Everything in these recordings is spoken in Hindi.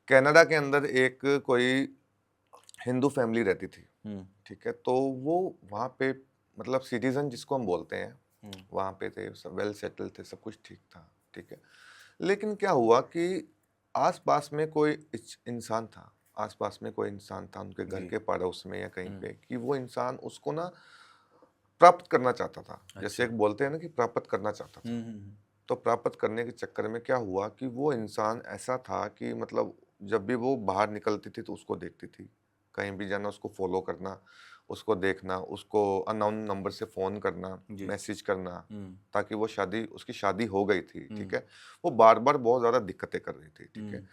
कनाडा के अंदर एक कोई हिंदू फैमिली रहती थी, हुँ, ठीक है? तो वो वहाँ पे मतलब सिटीज़न जिसको हम बोलते हैं, हुँ, वहाँ पे थे, सब वेल सेटल्ड थे, सब कुछ ठीक था, ठीक है? लेकिन क्या हुआ कि आस-पास में कोई इंसान था, आस-पास में कोई इंसान था उनके घर जी, के पड़ोस में या कहीं हुँ, पे कि वो इंसान उसको ना प्राप्त करना चाहता था। जैसे अच्छा, एक बोलते हैं ना कि प्राप्त करना चाहता था। हुँ, हुँ, हुँ, तो प्राप्त करने के चक्कर में क्या हुआ कि वो इंसान ऐसा था कि मतलब जब भी वो बाहर निकलती थी तो उसको देखती थी। कहीं भी जाना उसको फ़ॉलो करना, उसको देखना, उसको अननोन नंबर से फ़ोन करना, जी, मैसेज करना, हुँ, ताकि वो उसकी शादी हो गई थी, ठीक हुँ, है? वो बार-बार बहुत ज़्यादा दिक्कतें कर रही थी, ठीक है? हुँ,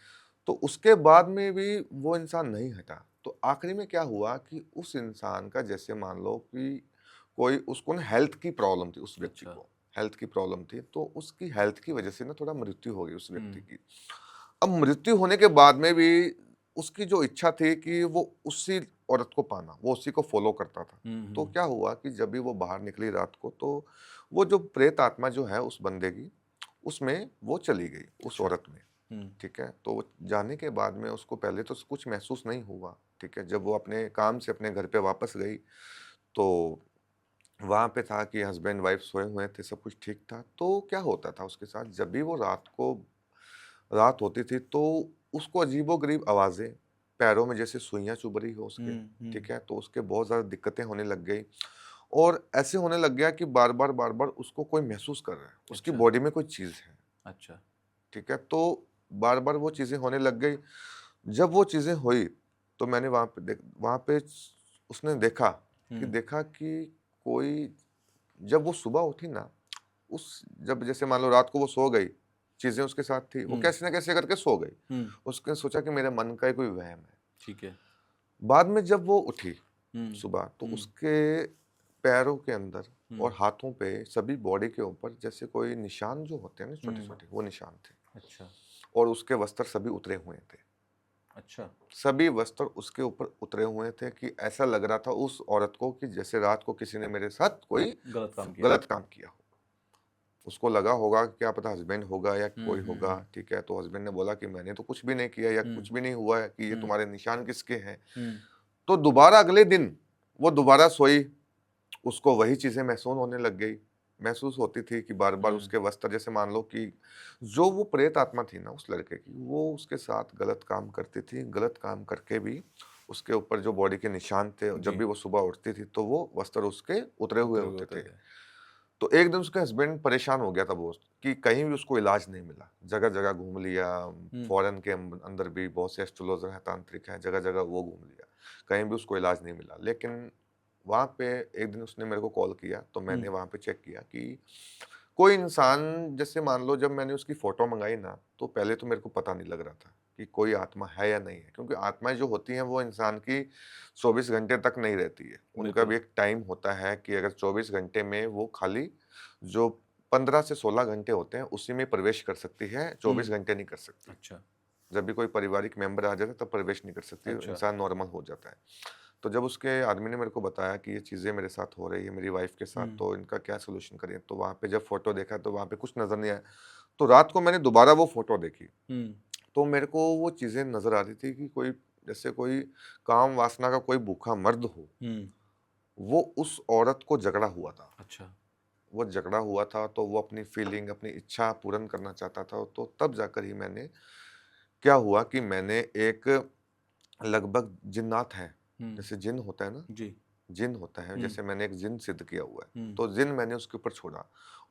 तो उसके बाद में भी वो इंसान नहीं हटा। तो आखिरी में क्या हुआ कि उस इंसान का जैसे मान लो कि कोई उसको ना हेल्थ की प्रॉब्लम थी उस व्यक्ति अच्छा, को, हेल्थ की प्रॉब्लम थी, तो उसकी हेल्थ की वजह से ना थोड़ा मृत्यु हो गई उस व्यक्ति हुँ, की। अब मृत्यु होने के बाद में भी उसकी जो इच्छा थी कि वो उसी औरत को पाना, वो उसी को फ़ॉलो करता था। हुँ, तो हुँ, क्या हुआ कि जब भी वो बाहर निकली रात को तो वो जो प्रेत आत्मा जो है उस बंदे की, उसमें वो चली गई, उस अच्छा, औरत में। हुँ, ठीक है? तो वो जाने के बाद में उसको पहले तो कुछ महसूस नहीं हुआ, ठीक है? जब वो अपने काम से अपने घर पे वापस गई, तो वहाँ पे था कि हस्बैंड-वाइफ सोए हुए थे, सब कुछ ठीक था। तो क्या होता था उसके साथ, जब भी वो रात होती थी, तो उसको अजीबो-गरीब आवाज़ें, पैरों में जैसे सुइयाँ चुभ रही हो उसके, हुँ, ठीक हुँ, है? तो उसके बहुत ज़्यादा दिक्कतें होने लग गई और ऐसे होने लग गया कि बार-बार उसको कोई महसूस कर रहा है, उसकी अच्छा, बॉडी में कोई चीज़ है, अच्छा, ठीक है? तो बार-बार वो चीज़ें होने लग गई। जब वो चीज़ें हुई, तो मैंने वहाँ पे उसने हुँ, देखा कि कोई जब वो सुबह उठी ना, उस जब जैसे मान लो रात को वो सो गई, चीज़ें उसके साथ थी, वो हुँ, कैसे न कैसे करके सो गई। हुँ, उसने सोचा कि मेरे मन का ही कोई वहम है। ठीक है, बाद में जब वो उठी हुँ, सुबह, तो हुँ, उसके पैरों के अंदर हुँ, और हाथों पे, सभी बॉडी के ऊपर जैसे कोई निशान जो होते हैं ना हुँ, छोटे-छोटे, वो निशान थे अच्छा, और उसके वस्त्र सभी उतरे हुए थे। अच्छा, सभी वस्त्र उसके ऊपर उतरे हुए थे कि ऐसा लग रहा था उस औरत को कि जैसे रात को किसी ने मेरे साथ कोई गलत काम किया, गलत काम किया हो। उसको लगा होगा कि क्या पता हस्बैंड होगा या हुँ, कोई हुँ, होगा, हुँ, ठीक है? तो हस्बैंड ने बोला कि मैंने तो कुछ भी नहीं किया या हुँ, कुछ भी नहीं हुआ है कि ये हुँ, तुम्हारे निशान किसके हैं? हुँ, तो दोबारा अगले दिन वो दोबारा सोई, उसको वही चीज़ें महसूस होने लग गई। महसूस होती थी कि बार-बार हुँ, उसके वस्त्र जैसे मान लो कि जो वो प्रेत आत्मा थी ना उस लड़के की, वो उसके साथ गलत काम करती थी। गलत काम करके भी उसके ऊपर जो बॉडी के निशान थे, जब जी, भी वो सुबह उठती थी तो वो वस्त्र उसके उतरे हुए उतरे हुए होते होते थे। थे, तो एक दिन उसके हस्बैंड परेशान हो गया था वो कि कहीं भी उसको इलाज नहीं मिला। जगह-जगह घूम लिया, हुँ, फॉरेन के अंदर भी बहुत से एस्ट्रोलॉज़र हैं, तांत्रिक हैं, जगह-जगह वो घूम लिया। कहीं भी उसको इलाज नहीं मिला। लेकिन वहाँ पे एक दिन उसने मेरे को कॉल किया, तो हुँ, मैंने वहाँ पे चेक किया कि कोई इंसान जैसे मान लो जब मैंने उसकी फ़ोटो मँगाई ना, तो पहले तो मेरे को पता नहीं लग रहा था कि कोई आत्मा है या नहीं है। क्योंकि आत्माएँ जो होती हैं वो इंसान की 24 घंटे तक नहीं रहती है। उनका बिल्कुल, भी एक टाइम होता है कि अगर 24 घंटे में वो खाली जो 15 से 16 घंटे होते हैं, उसी में प्रवेश कर सकती है, 24 हुँ, घंटे नहीं कर सकती। अच्छा, जब भी कोई पारिवारिक मेंबर आ जाता है तब प्रवेश नहीं कर सकती, अच्छा, इंसान नॉर्मल हो जाता है। तो जब उसके आदमी ने मेरे को बताया कि ये चीज़ें मेरे साथ हो रही है, मेरी वाइफ़ के साथ, हुँ, तो इनका क्या सॉल्यूशन करें? तो वहाँ पे जब फ़ोटो देखा तो वहाँ पे कुछ नज़र नहीं आया। तो रात को मैंने दोबारा वो फ़ोटो देखी, हुँ, तो मेरे को वो चीज़ें नज़र आ रही थी कि कोई जैसे कोई काम वासना का कोई भूखा मर्द हो, हुँ, वो उस औरत को जकड़ा हुआ था। अच्छा, वो झगड़ा हुआ था तो वो अपनी फीलिंग, अपनी इच्छा पूर्ण करना चाहता था, तो तब जाकर ही मैंने क्या हुआ कि मैंने एक लगभग जिन्नात है, हुँ, जैसे जिन होता है ना, जी, जिन होता है, हुँ, जैसे मैंने एक जिन सिद्ध किया हुआ है, हुँ, तो जिन मैंने उसके ऊपर छोड़ा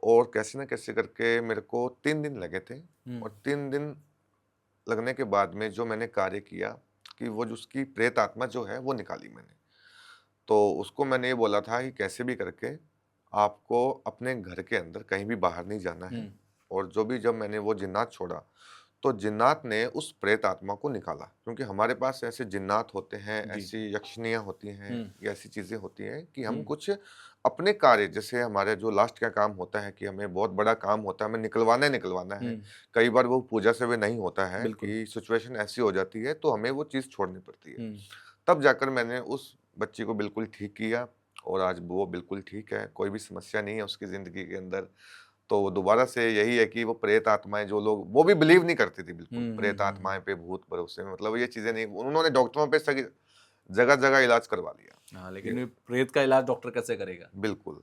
और कैसे न कैसे करके मेरे को 3 दिन लगे थे हुँ, और 3 दिन लगने के बाद में जो मैंने कार्य किया कि वो जो उसकी प्रेत आत्मा जो है वो निकाली मैंने। तो उसको मैंने ये बोला था कि कैसे भी करके आपको अपने घर के अंदर कहीं भी बाहर नहीं जाना हुँ, है और जो भी जब मैंने वो जिन्नात छोड़ा, तो जिन्नात ने उस प्रेत आत्मा को निकाला क्योंकि हमारे पास ऐसे जिन्नात होते हैं, जी, ऐसी यक्षिणियाँ होती हैं हुँ, या ऐसी चीज़ें होती हैं कि हम हुँ, कुछ अपने कार्य जैसे हमारे जो लास्ट का काम होता है कि हमें बहुत बड़ा काम होता है, हमें निकलवाना ही निकलवाना हुँ, है। कई बार वो पूजा से भी नहीं होता है बिल्कुल, कि सिचुएशन ऐसी हो जाती है, तो हमें वो चीज़ छोड़नी पड़ती है। हुँ, तब जाकर मैंने उस बच्ची को बिल्कुल ठीक किया और आज वो बिल्कुल ठीक है, कोई भी समस्या नहीं है उसकी ज़िंदगी के अंदर। तो दोबारा से यही है कि वो प्रेत आत्माएं, जो लोग वो भी बिलीव नहीं करती थी बिल्कुल प्रेत हम्म। आत्माएं पे, भूत भरोसे में, मतलब ये चीजें नहीं, उन्होंने डॉक्टरों पे सभी जगह जगह इलाज करवा लिया। हाँ, लेकिन ये प्रेत का इलाज डॉक्टर कैसे करेगा? बिल्कुल।